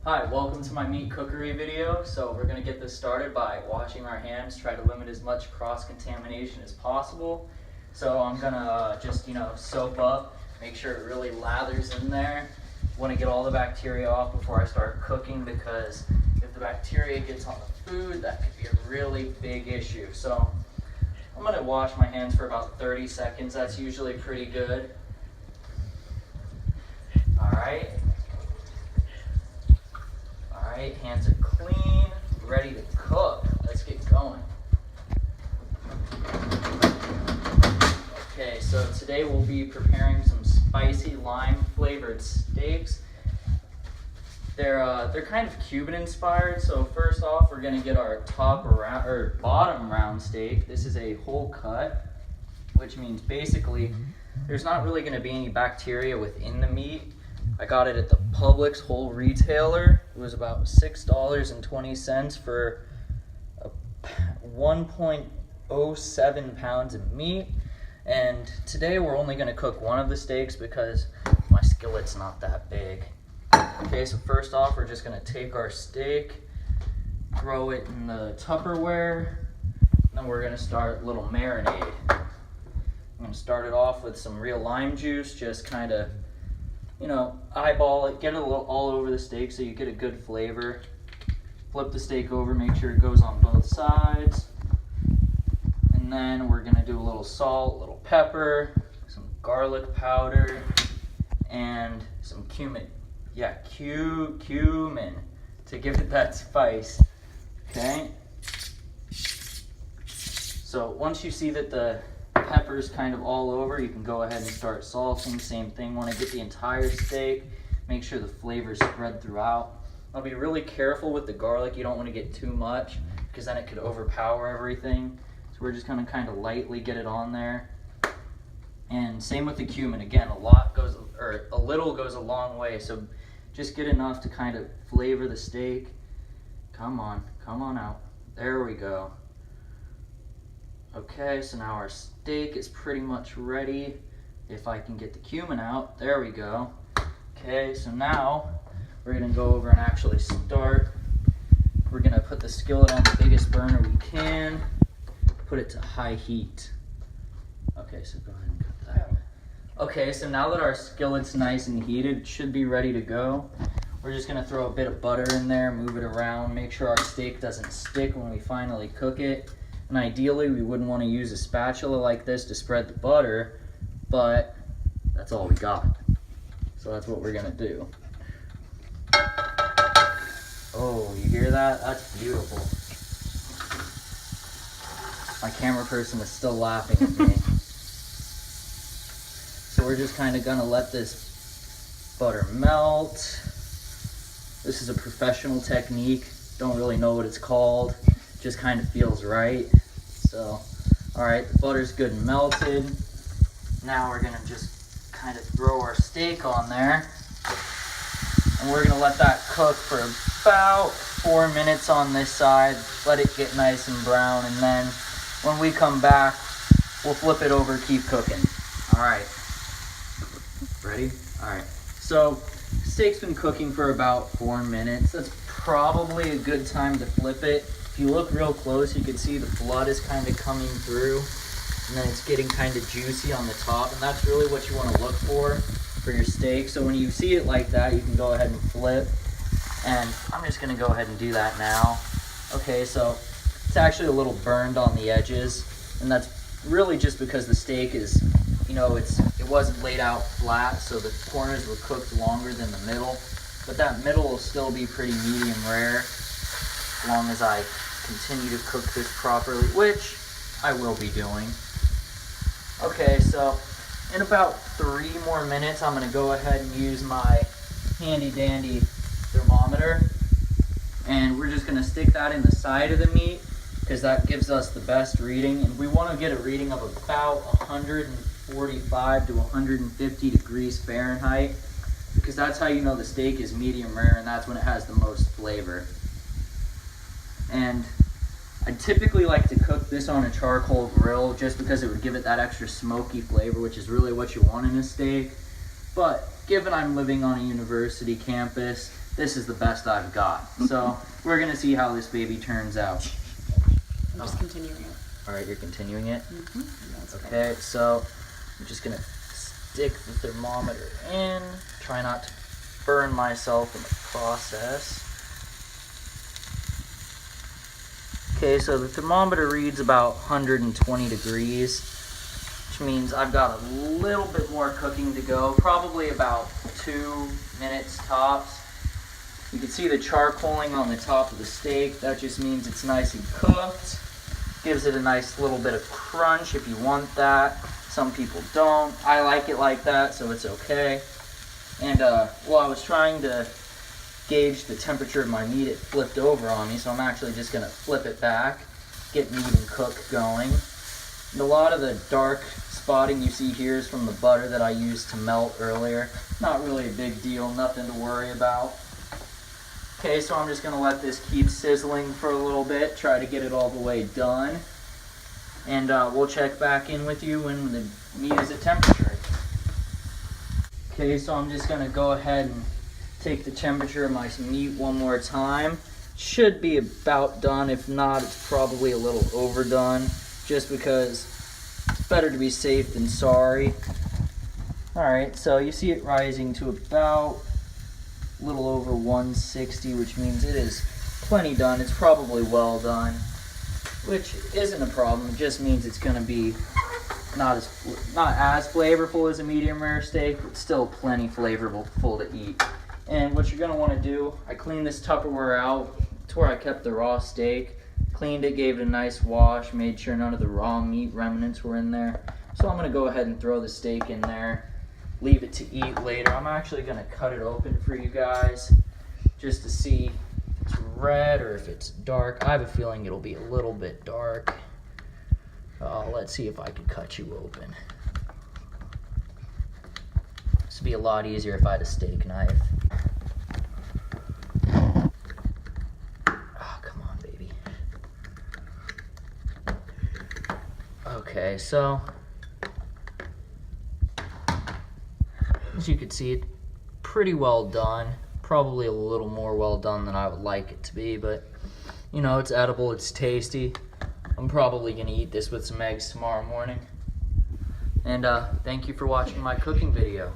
Hi, welcome to my meat cookery video. So we're going to get this started by washing our hands, try to limit as much cross-contamination as possible. So I'm going to just, soap up, make sure it really lathers in there. Want to get all the bacteria off before I start cooking, because if the bacteria gets on the food, that could be a really big issue. So I'm going to wash my hands for about 30 seconds. That's usually pretty good. All right. Alright, hands are clean, ready to cook. Let's get going. Okay, so today we'll be preparing some spicy lime flavored steaks. They're kind of Cuban inspired. So first off, we're gonna get our bottom round steak. This is a whole cut, which means basically there's not really gonna be any bacteria within the meat. I got it at the Publix whole retailer. It was about $6.20 for 1.07 pounds of meat. And today we're only gonna cook one of the steaks because my skillet's not that big. Okay, so first off, we're just gonna take our steak, throw it in the Tupperware, and then we're gonna start a little marinade. I'm gonna start it off with some real lime juice, just kind of eyeball it, get it all over the steak so you get a good flavor. Flip the steak over, make sure it goes on both sides. And then we're gonna do a little salt, a little pepper, some garlic powder, and some cumin. Yeah, cumin to give it that spice. Okay. So once you see that the pepper's kind of all over, you can go ahead and start salting. Same thing, want to get the entire steak, make sure the flavors spread throughout. I'll be really careful with the garlic. You don't want to get too much because then it could overpower everything. So we're just going to kind of lightly get it on there. And same with the cumin. Again, a little goes a long way. So just get enough to kind of flavor the steak. Come on out. There we go. Okay, so now our steak is pretty much ready. If I can get the cumin out, there we go. Okay, so now we're gonna go over and actually start. We're gonna put the skillet on the biggest burner we can, put it to high heat. Okay, so go ahead and cut that. Okay, so now that our skillet's nice and heated, it should be ready to go. We're just gonna throw a bit of butter in there, move it around, make sure our steak doesn't stick when we finally cook it. And ideally, we wouldn't want to use a spatula like this to spread the butter, but that's all we got. So that's what we're gonna do. Oh, you hear that? That's beautiful. My camera person is still laughing at me. So we're just kind of gonna let this butter melt. This is a professional technique. Don't really know what it's called. Just kind of feels right. So, all right, the butter's good and melted. Now we're gonna just kind of throw our steak on there, and we're gonna let that cook for about 4 minutes on this side. Let it get nice and brown, and then when we come back, we'll flip it over, keep cooking. All right, ready? All right, so steak's been cooking for about 4 minutes. That's probably a good time to flip it. If you look real close, you can see the blood is kind of coming through, and then it's getting kind of juicy on the top, and that's really what you want to look for your steak. So when you see it like that, you can go ahead and flip, and I'm just going to go ahead and do that now. Okay, so it's actually a little burned on the edges, and that's really just because the steak is, it wasn't laid out flat, so the corners were cooked longer than the middle, but that middle will still be pretty medium rare as long as I continue to cook this properly, which I will be doing. Okay, so in about 3 more minutes, I'm gonna go ahead and use my handy dandy thermometer, and we're just gonna stick that in the side of the meat because that gives us the best reading, and we want to get a reading of about 145 to 150 degrees Fahrenheit, because that's how you know the steak is medium rare, and that's when it has the most flavor. And I typically like to cook this on a charcoal grill just because it would give it that extra smoky flavor, which is really what you want in a steak. But given I'm living on a university campus, this is the best I've got. So we're gonna see how this baby turns out. I'm just continuing it. All right, you're continuing it? Mm-hmm. Okay, so I'm just gonna stick the thermometer in, try not to burn myself in the process. Okay, so the thermometer reads about 120 degrees, which means I've got a little bit more cooking to go, probably about 2 minutes tops. You can see the charcoaling on the top of the steak. That just means it's nice and cooked. Gives it a nice little bit of crunch if you want that. Some people don't. I like it like that, so it's okay. And while I was trying to gauge the temperature of my meat, it flipped over on me, so I'm actually just gonna flip it back, get an even cook going. And a lot of the dark spotting you see here is from the butter that I used to melt earlier. Not really a big deal, nothing to worry about. Okay, so I'm just gonna let this keep sizzling for a little bit, try to get it all the way done. And we'll check back in with you when the meat is at temperature. Okay, so I'm just gonna go ahead and take the temperature of my meat one more time. Should be about done. If not, it's probably a little overdone, just because it's better to be safe than sorry. Alright, so you see it rising to about a little over 160, which means it is plenty done. It's probably well done, which isn't a problem. It just means it's going to be not as flavorful as a medium rare steak, but still plenty flavorful to eat. And what you're going to want to do, I cleaned this Tupperware out to where I kept the raw steak. Cleaned it, gave it a nice wash, made sure none of the raw meat remnants were in there. So I'm going to go ahead and throw the steak in there, leave it to eat later. I'm actually going to cut it open for you guys just to see if it's red or if it's dark. I have a feeling it'll be a little bit dark. Let's see if I can cut you open. This would be a lot easier if I had a steak knife. Oh, come on, baby. Okay, so as you can see, it's pretty well done. Probably a little more well done than I would like it to be, but you know, it's edible, it's tasty. I'm probably gonna eat this with some eggs tomorrow morning. And thank you for watching my cooking video.